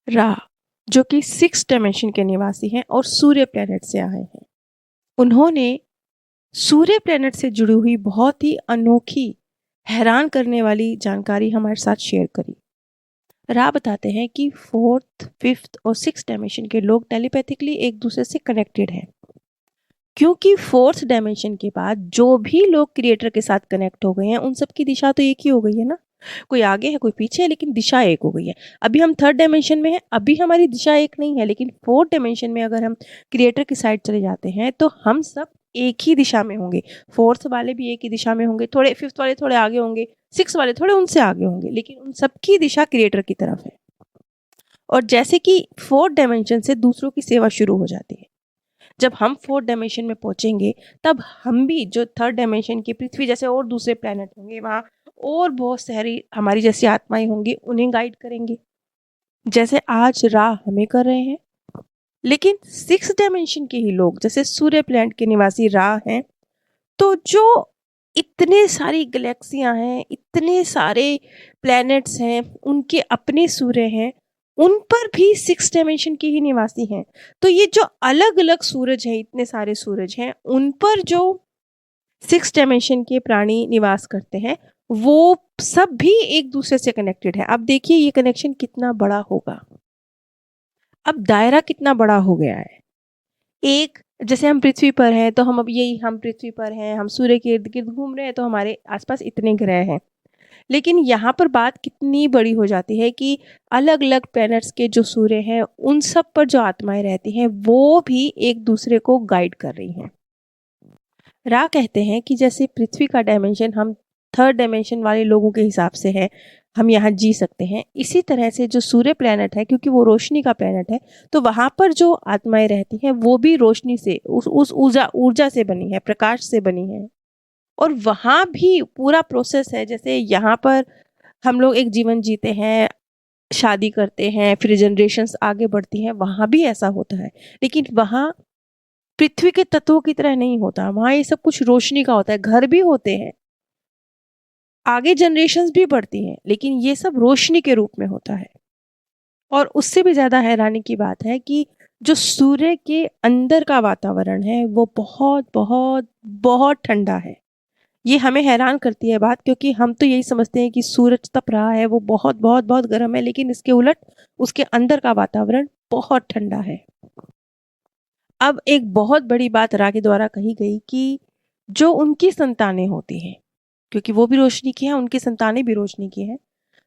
रा, जो कि 6 डायमेंशन के निवासी हैं और सूर्य प्लैनेट से आए हैं। उन्होंने सूर्य प्लैनेट से जुड़ी हुई बहुत ही अनोखी, हैरान करने वाली जानकारी हमारे साथ शेयर करी। रा बताते हैं कि 4th, 5th और 6th डायमेंशन के लोग टेलीपैथिकली एक दूसरे से कनेक्टेड हैं, क्योंकि 4th डायमेंशन के बाद जो भी लोग क्रिएटर के साथ कनेक्ट हो गए हैं, उन सब की दिशा तो एक ही हो गई है ना। कोई आगे है, कोई पीछे है, लेकिन दिशा एक हो गई है। अभी हम 3rd डायमेंशन में हैं, अभी हमारी दिशा एक नहीं है, लेकिन 4th डायमेंशन में अगर हम क्रिएटर की साइड चले जाते हैं तो हम सब एक ही दिशा में होंगे। 4th वाले भी एक ही दिशा में होंगे, थोड़े 5th वाले थोड़े आगे होंगे, 6th वाले थोड़े उनसे आगे होंगे, लेकिन उन सबकी दिशा क्रिएटर की तरफ है। और जैसे कि 4th डायमेंशन से दूसरों की सेवा शुरू हो जाती है। जब हम 4th डायमेंशन में पहुंचेंगे, तब हम भी जो 3rd डायमेंशन की पृथ्वी जैसे और दूसरे प्लैनेट होंगे, वहाँ और बहुत सारी हमारी जैसी आत्माएं होंगी, उन्हें गाइड करेंगे, जैसे आज रा हमें कर रहे हैं। लेकिन 6th डायमेंशन के ही लोग, जैसे सूर्य प्लैनेट के निवासी रा हैं, तो जो इतने सारी गैलेक्सियां हैं, इतने सारे प्लैनेट्स हैं, उनके अपने सूर्य हैं, उन पर भी 6 डायमेंशन के ही निवासी हैं। तो ये जो अलग अलग सूरज हैं, इतने सारे सूरज हैं, उन पर जो 6 डायमेंशन के प्राणी निवास करते हैं, वो सब भी एक दूसरे से कनेक्टेड है। अब देखिए ये कनेक्शन कितना बड़ा होगा, अब दायरा कितना बड़ा हो गया है। एक, जैसे हम पृथ्वी पर हैं तो हम अब यही, हम पृथ्वी पर हैं, हम सूर्य के इर्द गिर्द घूम रहे हैं, तो हमारे आसपास इतने ग्रह हैं। लेकिन यहाँ पर बात कितनी बड़ी हो जाती है कि अलग अलग प्लैनेट्स के जो सूर्य हैं, उन सब पर जो आत्माएं रहती हैं, वो भी एक दूसरे को गाइड कर रही हैं। रा कहते हैं कि जैसे पृथ्वी का डायमेंशन हम 3rd डायमेंशन वाले लोगों के हिसाब से है, हम यहाँ जी सकते हैं, इसी तरह से जो सूर्य प्लैनेट है, क्योंकि वो रोशनी का प्लैनेट है, तो वहाँ पर जो आत्माएं रहती हैं, वो भी रोशनी से, उस ऊर्जा से बनी है, प्रकाश से बनी है। और वहाँ भी पूरा प्रोसेस है, जैसे यहाँ पर हम लोग एक जीवन जीते हैं, शादी करते हैं, फिर जनरेशन्स आगे बढ़ती हैं, वहाँ भी ऐसा होता है। लेकिन वहाँ पृथ्वी के तत्वों की तरह नहीं होता, वहाँ ये सब कुछ रोशनी का होता है, घर भी होते हैं, आगे जनरेशन्स भी बढ़ती हैं, लेकिन ये सब रोशनी के रूप में होता है। और उससे भी ज़्यादा हैरानी की बात है कि जो सूर्य के अंदर का वातावरण है, वो बहुत बहुत बहुत ठंडा है। ये हमें हैरान करती है बात, क्योंकि हम तो यही समझते हैं कि सूरज तप रहा है, वो बहुत बहुत बहुत गर्म है, लेकिन इसके उलट उसके अंदर का वातावरण बहुत ठंडा है। अब एक बहुत बड़ी बात रा के द्वारा कही गई कि जो उनकी संतानें होती हैं, क्योंकि वो भी रोशनी की हैं, उनकी संतानें भी रोशनी की हैं,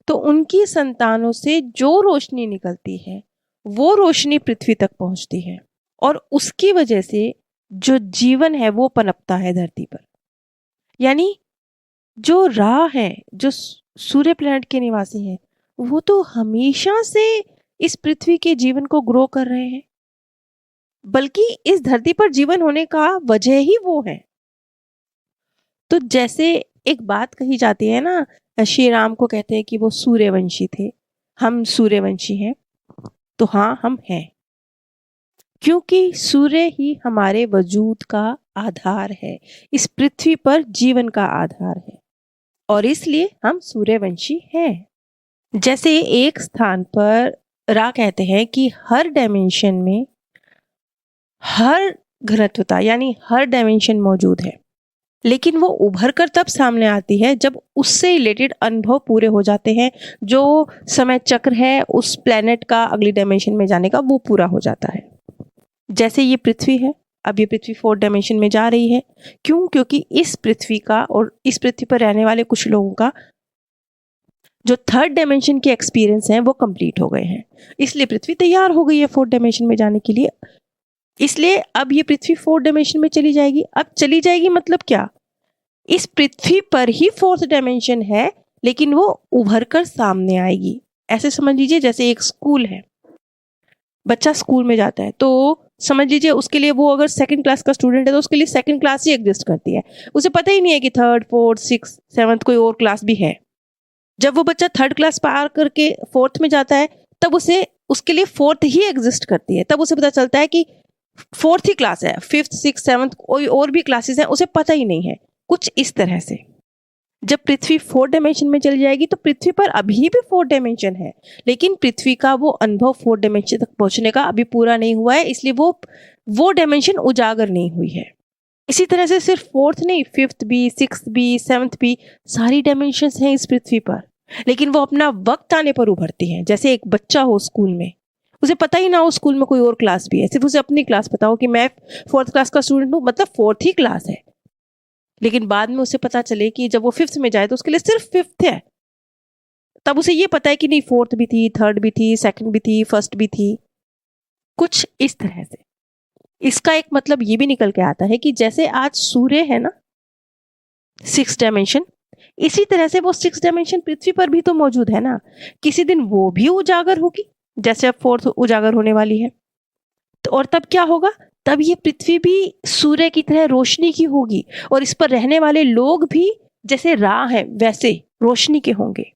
तो उनकी संतानों से जो रोशनी निकलती है, वो रोशनी पृथ्वी तक पहुंचती है, और उसकी वजह से जो जीवन है वो पनपता है धरती पर। यानी जो रा है, जो सूर्य प्लैनेट के निवासी हैं, वो तो हमेशा से इस पृथ्वी के जीवन को ग्रो कर रहे हैं, बल्कि इस धरती पर जीवन होने का वजह ही वो है। तो जैसे एक बात कही जाती है ना, श्री राम को कहते हैं कि वो सूर्यवंशी थे, हम सूर्यवंशी हैं, तो हाँ हम हैं, क्योंकि सूर्य ही हमारे वजूद का आधार है, इस पृथ्वी पर जीवन का आधार है, और इसलिए हम सूर्यवंशी हैं। जैसे एक स्थान पर रा कहते हैं कि हर डायमेंशन में हर घनत्वता, यानी हर डायमेंशन मौजूद है, लेकिन वो उभर कर तब सामने आती है जब उससे रिलेटेड अनुभव पूरे हो जाते हैं, जो समय चक्र है उस प्लेनेट का अगली डायमेंशन में जाने का, वो पूरा हो जाता है। जैसे ये पृथ्वी है, अब ये पृथ्वी 4th डायमेंशन में जा रही है। क्यों? क्योंकि इस पृथ्वी का और इस पृथ्वी पर रहने वाले कुछ लोगों का जो 3rd डायमेंशन के एक्सपीरियंस हैं वो कंप्लीट हो गए हैं, इसलिए पृथ्वी तैयार हो गई है 4th डायमेंशन में जाने के लिए। इसलिए अब ये पृथ्वी 4th डायमेंशन में चली जाएगी। अब चली जाएगी मतलब क्या? इस पृथ्वी पर ही 4th डायमेंशन है, लेकिन वो उभर कर सामने आएगी। ऐसे समझ लीजिए जैसे एक स्कूल है, बच्चा स्कूल में जाता है, तो समझ लीजिए उसके लिए, वो अगर 2nd क्लास का स्टूडेंट है तो उसके लिए 2nd क्लास ही एग्जिस्ट करती है, उसे पता ही नहीं है कि 3rd, 4th, 6th, 7th कोई और क्लास भी है। जब वो बच्चा 3rd क्लास पार करके 4th में जाता है, तब उसे, उसके लिए 4th ही एग्जिस्ट करती है, तब उसे पता चलता है कि 4th ही क्लास है, 5th, 6th, 7th कोई और भी क्लासेस हैं उसे पता ही नहीं है। कुछ इस तरह से जब पृथ्वी 4 डायमेंशन में चली जाएगी तो पृथ्वी पर अभी भी 4 डायमेंशन है, लेकिन पृथ्वी का वो अनुभव 4 डायमेंशन तक पहुंचने का अभी पूरा नहीं हुआ है, इसलिए वो डायमेंशन उजागर नहीं हुई है। इसी तरह से सिर्फ 4th नहीं, 5th भी, 6th भी, 7th भी, सारी डायमेंशंस हैं इस पृथ्वी पर, लेकिन वो अपना वक्त आने पर उभरती हैं। जैसे एक बच्चा हो स्कूल में, उसे पता ही ना हो स्कूल में कोई और क्लास भी है, सिर्फ उसे अपनी क्लास पता हो कि मैं 4th क्लास का स्टूडेंट हूँ, मतलब 4th ही क्लास है। लेकिन बाद में उसे पता चले कि जब वो 5th में जाए तो उसके लिए सिर्फ 5th है, तब उसे ये पता है कि नहीं 4th भी थी, 3rd भी थी, 2nd भी थी, 1st भी थी। कुछ इस तरह से इसका एक मतलब ये भी निकल के आता है कि जैसे आज सूर्य है ना 6 डायमेंशन, इसी तरह से वो 6 डायमेंशन पृथ्वी पर भी तो मौजूद है ना। किसी दिन वो भी उजागर होगी, जैसे अब 4th उजागर होने वाली है। तो और तब क्या होगा, तब ये पृथ्वी भी सूर्य की तरह रोशनी की होगी, और इस पर रहने वाले लोग भी जैसे राह है वैसे रोशनी के होंगे।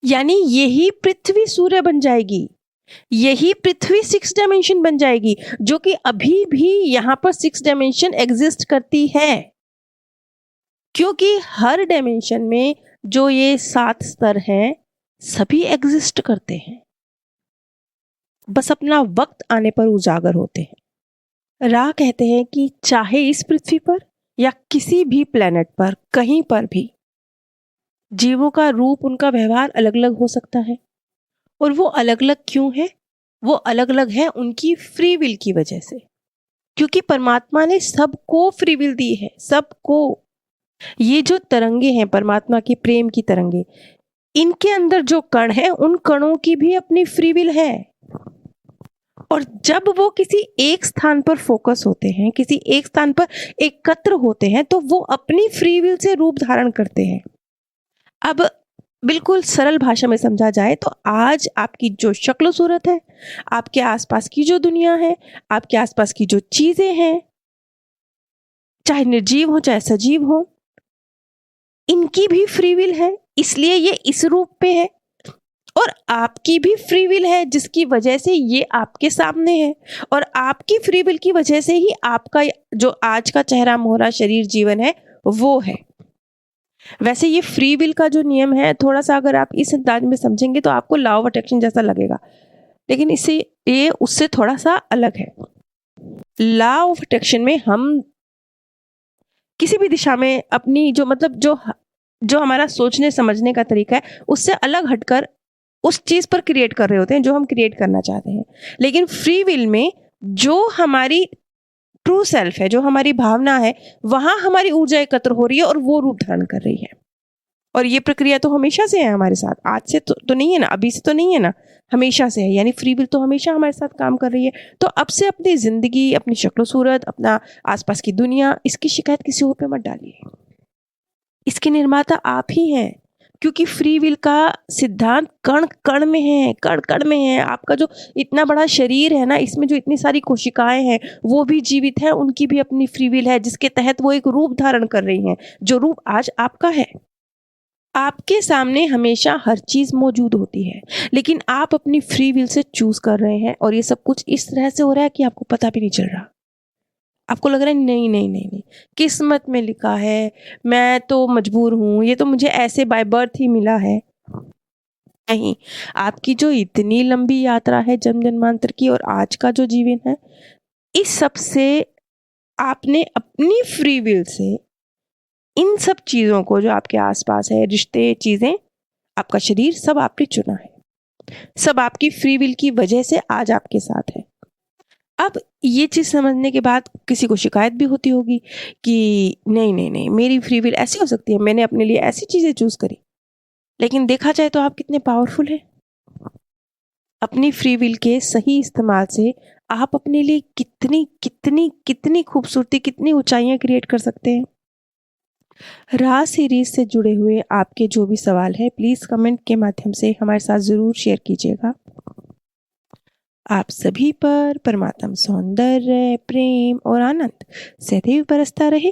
यानी यही पृथ्वी सूर्य बन जाएगी, यही पृथ्वी 6 डायमेंशन बन जाएगी, जो कि अभी भी यहां पर 6 डायमेंशन एग्जिस्ट करती है, क्योंकि हर डायमेंशन में जो ये 7 स्तर हैं सभी एग्जिस्ट करते हैं, बस अपना वक्त आने पर उजागर होते हैं। रा कहते हैं कि चाहे इस पृथ्वी पर या किसी भी प्लेनेट पर, कहीं पर भी जीवों का रूप, उनका व्यवहार अलग अलग हो सकता है। और वो अलग अलग क्यों है? वो अलग अलग है उनकी फ्री विल की वजह से, क्योंकि परमात्मा ने सबको फ्री विल दी है, सबको। ये जो तरंगे हैं परमात्मा की प्रेम की तरंगे, इनके अंदर जो कण है उन कणों की भी अपनी फ्री विल है, और जब वो किसी एक स्थान पर फोकस होते हैं, किसी एक स्थान पर एकत्र होते हैं, तो वो अपनी फ्री विल से रूप धारण करते हैं। अब बिल्कुल सरल भाषा में समझा जाए तो आज आपकी जो शक्ल सूरत है, आपके आसपास की जो दुनिया है, आपके आसपास की जो चीजें हैं, चाहे निर्जीव हो चाहे सजीव हो, इनकी भी फ्री विल है, इसलिए ये इस रूप पे है। और आपकी भी फ्री विल है, जिसकी वजह से ये आपके सामने है, और आपकी फ्री विल की वजह से ही आपका जो आज का चेहरा मोहरा शरीर जीवन है वो है। वैसे ये फ्री विल का जो नियम है, थोड़ा सा अगर आप इस अंदाज में समझेंगे तो आपको लॉ ऑफ अट्रैक्शन जैसा लगेगा, लेकिन इससे ये उससे थोड़ा सा अलग है। लॉ ऑफ अट्रैक्शन में हम किसी भी दिशा में अपनी जो मतलब जो हमारा सोचने समझने का तरीका है उससे अलग हटकर उस चीज पर क्रिएट कर रहे होते हैं जो हम क्रिएट करना चाहते हैं। लेकिन फ्री विल में जो हमारी ट्रू सेल्फ है, जो हमारी भावना है, वहां हमारी ऊर्जा एकत्र हो रही है और वो रूप धारण कर रही है। और ये प्रक्रिया तो हमेशा से है हमारे साथ, आज से तो नहीं है ना, अभी से तो नहीं है ना, हमेशा से है। यानी फ्री विल तो हमेशा हमारे साथ काम कर रही है। तो अब से अपनी जिंदगी, अपनी शक्ल सूरत, अपना आसपास की दुनिया, इसकी शिकायत किसी और पे मत डालिए। इसके निर्माता आप ही हैं, क्योंकि फ्री विल का सिद्धांत कण कण में है, कण कण में है। आपका जो इतना बड़ा शरीर है ना, इसमें जो इतनी सारी कोशिकाएं हैं वो भी जीवित है, उनकी भी अपनी फ्री विल है, जिसके तहत वो एक रूप धारण कर रही हैं, जो रूप आज आपका है। आपके सामने हमेशा हर चीज मौजूद होती है, लेकिन आप अपनी फ्री विल से चूज कर रहे हैं, और ये सब कुछ इस तरह से हो रहा है कि आपको पता भी नहीं चल रहा। आपको लग रहा है नहीं नहीं नहीं नहीं, किस्मत में लिखा है, मैं तो मजबूर हूं, ये तो मुझे ऐसे बाय बर्थ ही मिला है। नहीं, आपकी जो इतनी लंबी यात्रा है जन्म जन्मांतर की, और आज का जो जीवन है, इस सब से आपने अपनी फ्री विल से इन सब चीजों को, जो आपके आसपास है, रिश्ते, चीजें, आपका शरीर, सब आपने चुना है। सब आपकी फ्री विल की वजह से आज आपके साथ है। अब ये चीज समझने के बाद किसी को शिकायत भी होती होगी कि नहीं नहीं नहीं, मेरी फ्री विल ऐसी हो सकती है, मैंने अपने लिए ऐसी चीजें चूज करी। लेकिन देखा जाए तो आप कितने पावरफुल हैं। अपनी फ्री विल के सही इस्तेमाल से आप अपने लिए कितनी कितनी कितनी खूबसूरती, कितनी ऊंचाइयां क्रिएट कर सकते हैं। राह सीरीज से जुड़े हुए आपके जो भी सवाल है, प्लीज कमेंट के माध्यम से हमारे साथ जरूर शेयर कीजिएगा। आप सभी पर परमात्मा सौंदर्य, प्रेम और आनंद सदैव बरसता रहे।